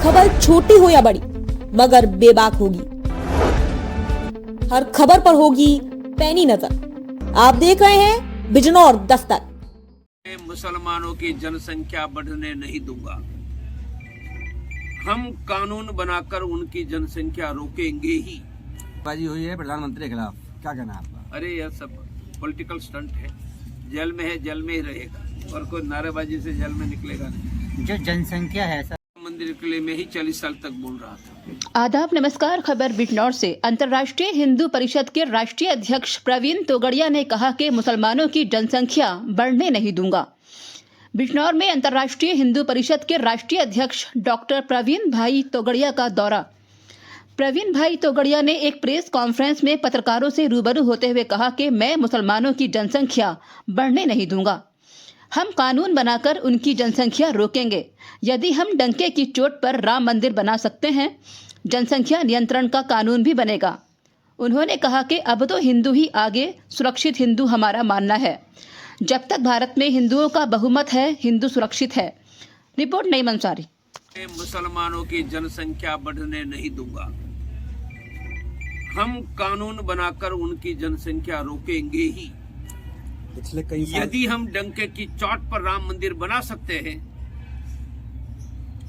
खबर छोटी हो या बड़ी मगर बेबाक होगी। हर खबर पर होगी पैनी नजर। आप देख रहे हैं बिजनौर दस्तक। मुसलमानों की जनसंख्या बढ़ने नहीं दूंगा। हम कानून बनाकर उनकी जनसंख्या रोकेंगे ही। बाजी हुई है प्रधानमंत्री के खिलाफ, क्या कहना है आपका? अरे यह सब पॉलिटिकल स्टंट है। जेल में है, जेल में ही रहेगा और कोई नारेबाजी से जेल में निकलेगा नहीं। जो जनसंख्या है सर, मंदिर के लिए मैं ही 40 साल तक बोल रहा था। आदाब, नमस्कार। खबर बिजनौर से। अंतर्राष्ट्रीय हिंदू परिषद के राष्ट्रीय अध्यक्ष प्रवीण तोगड़िया ने कहा कि मुसलमानों की जनसंख्या बढ़ने नहीं दूंगा। बिजनौर में अंतर्राष्ट्रीय हिंदू परिषद के राष्ट्रीय अध्यक्ष डॉक्टर प्रवीण भाई तोगड़िया का दौरा। प्रवीण भाई तोगड़िया ने एक प्रेस कॉन्फ्रेंस में पत्रकारों से रूबरू होते हुए कहा कि मैं मुसलमानों की जनसंख्या बढ़ने नहीं दूंगा। हम कानून बनाकर उनकी जनसंख्या रोकेंगे। यदि हम डंके की चोट पर राम मंदिर बना सकते हैं, जनसंख्या नियंत्रण का कानून भी बनेगा। उन्होंने कहा कि अब तो हिंदू ही आगे, सुरक्षित हिंदू हमारा मानना है। जब तक भारत में हिंदुओं का बहुमत है, हिंदू सुरक्षित है। रिपोर्ट नईम अंसारी। मुसलमानों की जनसंख्या बढ़ने नहीं दूंगा। हम कानून बनाकर उनकी जनसंख्या रोकेंगे ही। पिछले कई साल यदि हम डंके की चोट पर राम मंदिर बना सकते हैं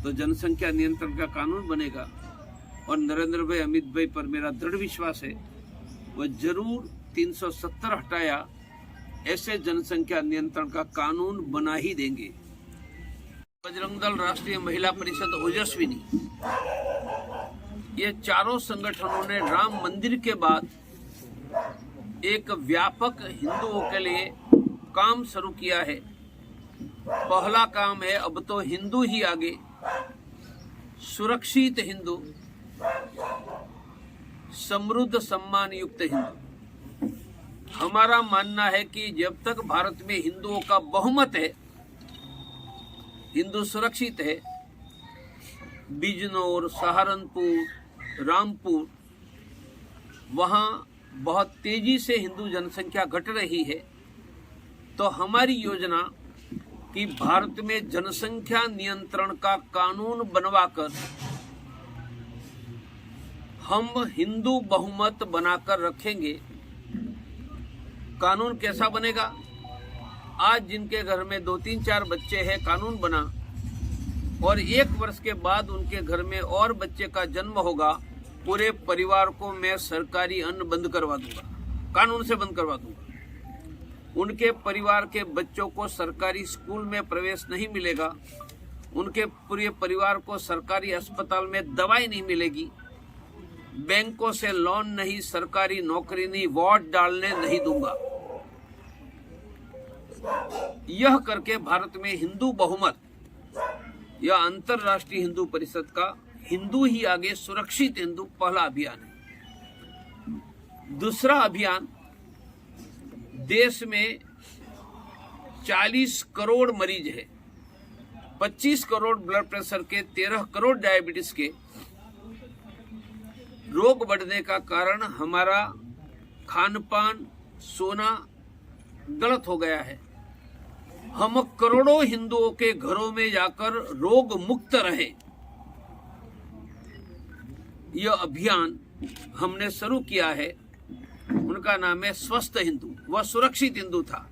तो जनसंख्या नियंत्रण का कानून बनेगा। और नरेंद्र भाई, अमित भाई पर मेरा दृढ़ विश्वास है, वह जरूर 370 हटाया ऐसे जनसंख्या नियंत्रण का कानून बना ही देंगे। बजरंग दल, राष्ट्रीय महिला परिषद, ओजस्विनी, ये चारों संगठनों ने राम मंदिर के बाद एक व्यापक हिंदुओं के लिए काम शुरू किया है। पहला काम है, अब तो हिंदू ही आगे, सुरक्षित हिंदू, समृद्ध सम्मान युक्त हिंदू। हमारा मानना है कि जब तक भारत में हिंदुओं का बहुमत है, हिंदू सुरक्षित है। बिजनौर, सहारनपुर, रामपुर, वहां बहुत तेजी से हिंदू जनसंख्या घट रही है। तो हमारी योजना कि भारत में जनसंख्या नियंत्रण का कानून बनवाकर हम हिंदू बहुमत बनाकर रखेंगे। कानून कैसा बनेगा? आज जिनके घर में 2, 3, 4 बच्चे हैं, कानून बना और 1 वर्ष के बाद उनके घर में और बच्चे का जन्म होगा, पूरे परिवार को मैं सरकारी अन्न बंद करवा दूंगा, कानून से बंद करवा दूंगा। उनके परिवार के बच्चों को सरकारी स्कूल में प्रवेश नहीं मिलेगा। उनके पूरे परिवार को सरकारी अस्पताल में दवाई नहीं मिलेगी। बैंकों से लोन नहीं, सरकारी नौकरी नहीं, वोट डालने नहीं दूंगा। यह करके भारत में हिंदू बहुमत, यह अंतर्राष्ट्रीय हिंदू परिषद का हिंदू ही आगे, सुरक्षित हिंदू पहला अभियान है। दूसरा अभियान, देश में 40 करोड़ मरीज है, 25 करोड़ ब्लड प्रेशर के, 13 करोड़ डायबिटीज के। रोग बढ़ने का कारण हमारा खान पान, सोना गलत हो गया है। हम करोड़ों हिंदुओं के घरों में जाकर रोग मुक्त रहे, यह अभियान हमने शुरू किया है। उनका नाम है स्वस्थ हिंदू। वह सुरक्षित हिंदू था,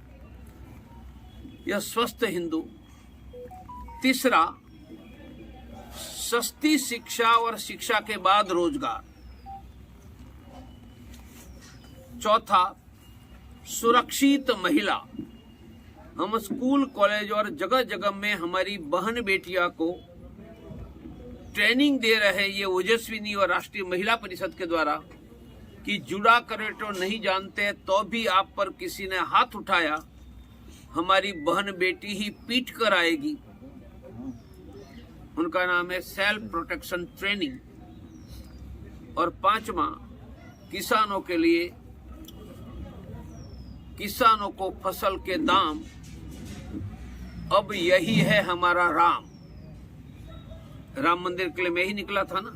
यह स्वस्थ हिंदू। तीसरा, सस्ती शिक्षा और शिक्षा के बाद रोजगार। चौथा, सुरक्षित महिला। हम स्कूल, कॉलेज और जगह जगह में हमारी बहन बेटियां को ट्रेनिंग दे रहे, ये ओजस्विनी और राष्ट्रीय महिला परिषद के द्वारा, कि जुड़ा करे तो नहीं जानते, तो भी आप पर किसी ने हाथ उठाया, हमारी बहन बेटी ही पीट कर आएगी। उनका नाम है सेल्फ प्रोटेक्शन ट्रेनिंग। और पांचवा, किसानों के लिए, किसानों को फसल के दाम। अब यही है हमारा राम मंदिर के लिए मैं ही निकला था ना,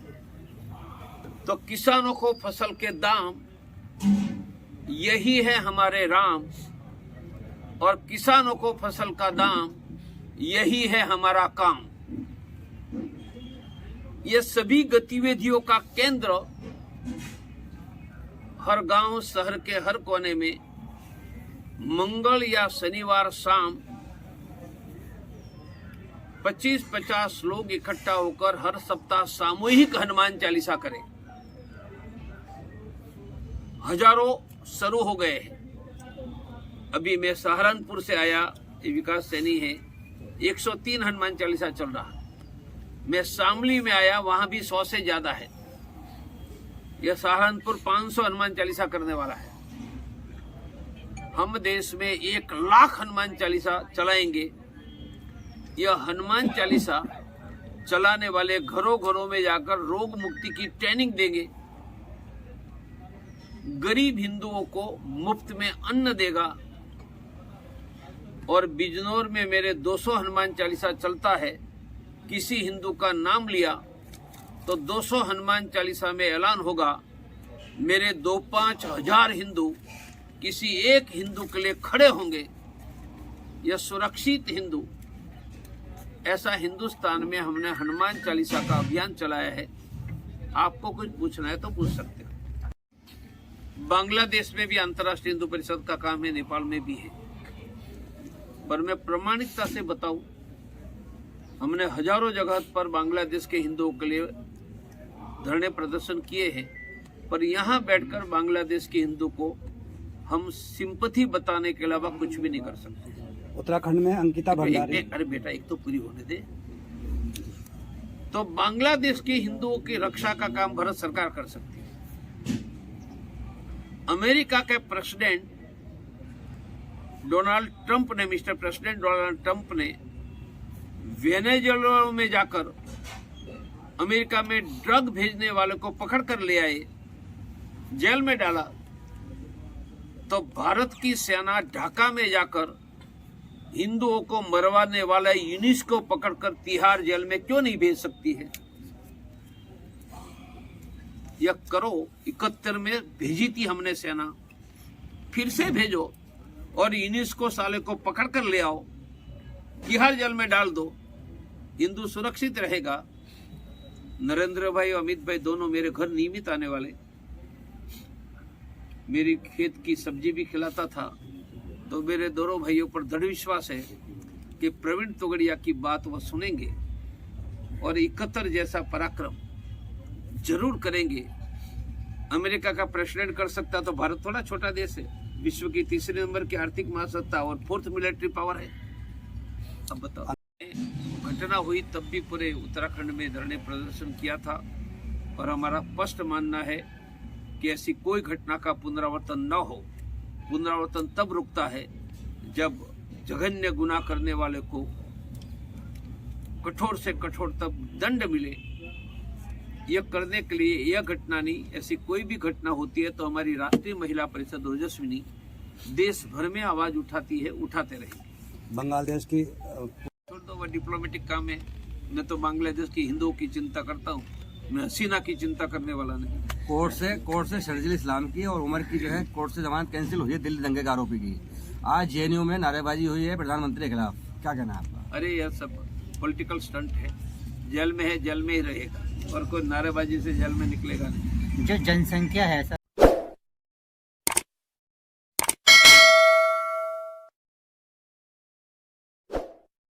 तो किसानों को फसल के दाम, यही है हमारे राम। और किसानों को फसल का दाम, यही है हमारा काम। ये सभी गतिविधियों का केंद्र हर गांव शहर के हर कोने में मंगल या शनिवार शाम 25-50 लोग इकट्ठा होकर हर सप्ताह सामूहिक हनुमान चालीसा करें। हजारों शुरू हो गए हैं। अभी मैं सहारनपुर से आया, ये विकास सैनी है, 103 हनुमान चालीसा चल रहा। मैं शामली में आया, वहां भी 100 से ज्यादा है। यह सहारनपुर 500 हनुमान चालीसा करने वाला है। हम देश में 1 लाख हनुमान चालीसा चलाएंगे। यह हनुमान चालीसा चलाने वाले घरों घरों में जाकर रोग मुक्ति की ट्रेनिंग देंगे। गरीब हिंदुओं को मुफ्त में अन्न देगा। और बिजनौर में मेरे 200 हनुमान चालीसा चलता है। किसी हिंदू का नाम लिया तो 200 हनुमान चालीसा में ऐलान होगा, मेरे 2-5 हजार हिंदू किसी एक हिंदू के लिए खड़े होंगे। यह सुरक्षित हिंदू, ऐसा हिंदुस्तान में हमने हनुमान चालीसा का अभियान चलाया है। आपको कुछ पूछना है तो पूछ सकते हो। बांग्लादेश में भी अंतर्राष्ट्रीय हिंदू परिषद का काम है, नेपाल में भी है। पर मैं प्रामाणिकता से बताऊं, हमने हजारों जगह पर बांग्लादेश के हिंदुओं के लिए धरने प्रदर्शन किए हैं, पर यहाँ बैठकर बांग्लादेश के हिंदू को हम सिंपैथी बताने के अलावा कुछ भी नहीं कर सकते। उत्तराखंड में अंकिता भंडारी, अरे बेटा एक तो पूरी होने दे। तो बांग्लादेश के हिंदुओं की रक्षा का काम भारत सरकार कर सकती है। अमेरिका के प्रेसिडेंट डोनाल्ड ट्रंप ने, मिस्टर प्रेसिडेंट डोनाल्ड ट्रंप ने वेनेजुएला में जाकर अमेरिका में ड्रग भेजने वाले को पकड़ कर ले आए, जेल में डाला। तो भारत की सेना ढाका में जाकर हिंदुओं को मरवाने वाला यूनिस को पकड़कर तिहाड़ जेल में क्यों नहीं भेज सकती है? यह करो। 71 में भेजी थी हमने सेना, फिर से भेजो और यूनिस को साले को पकड़ कर ले आओ, तिहाड़ जेल में डाल दो, हिंदू सुरक्षित रहेगा। नरेंद्र भाई और अमित भाई दोनों मेरे घर नियमित आने वाले। मेरी खेत की सब्जी भी खिलाता था। तो मेरे दोनों भाइयों पर दृढ़ विश्वास है कि प्रवीण तोगड़िया की बात वह सुनेंगे और 71 जैसा पराक्रम जरूर करेंगे। अमेरिका का प्रेसिडेंट कर सकता तो भारत थोड़ा छोटा देश है, विश्व की 3रे नंबर की आर्थिक महासत्ता और 4th मिलिट्री पावर है। अब बताओ, घटना हुई तब भी पूरे उत्तराखंड में धरने प्रदर्शन किया था और हमारा स्पष्ट मानना है कि ऐसी कोई घटना का पुनरावर्तन न हो। पुनरावर्तन तब रुकता है जब जघन्य गुनाह करने वाले को कठोर से कठोर तब दंड मिले। यह करने के लिए यह घटना नहीं, ऐसी कोई भी घटना होती है तो हमारी राष्ट्रीय महिला परिषद ओजस्विनी देश भर में आवाज उठाती है, उठाते रहेगी। बांग्लादेश की छोड़ दो, वह डिप्लोमेटिक काम है। मैं तो बांग्लादेश की हिंदुओं की चिंता करता हूँ, मैं हसीना की चिंता करने वाला नहीं। कोर्ट से शर्जील इस्लाम की और उमर की जो है कोर्ट से जमानत कैंसिल हुई है दिल्ली दंगे के आरोपी की। आज जेएनयू में नारेबाजी हुई है प्रधानमंत्री के खिलाफ, क्या कहना है आपका? अरे यह सब पॉलिटिकल स्टंट है। जेल में है, जेल में ही रहेगा और कोई नारेबाजी से जेल में निकलेगा नहीं। जो जनसंख्या है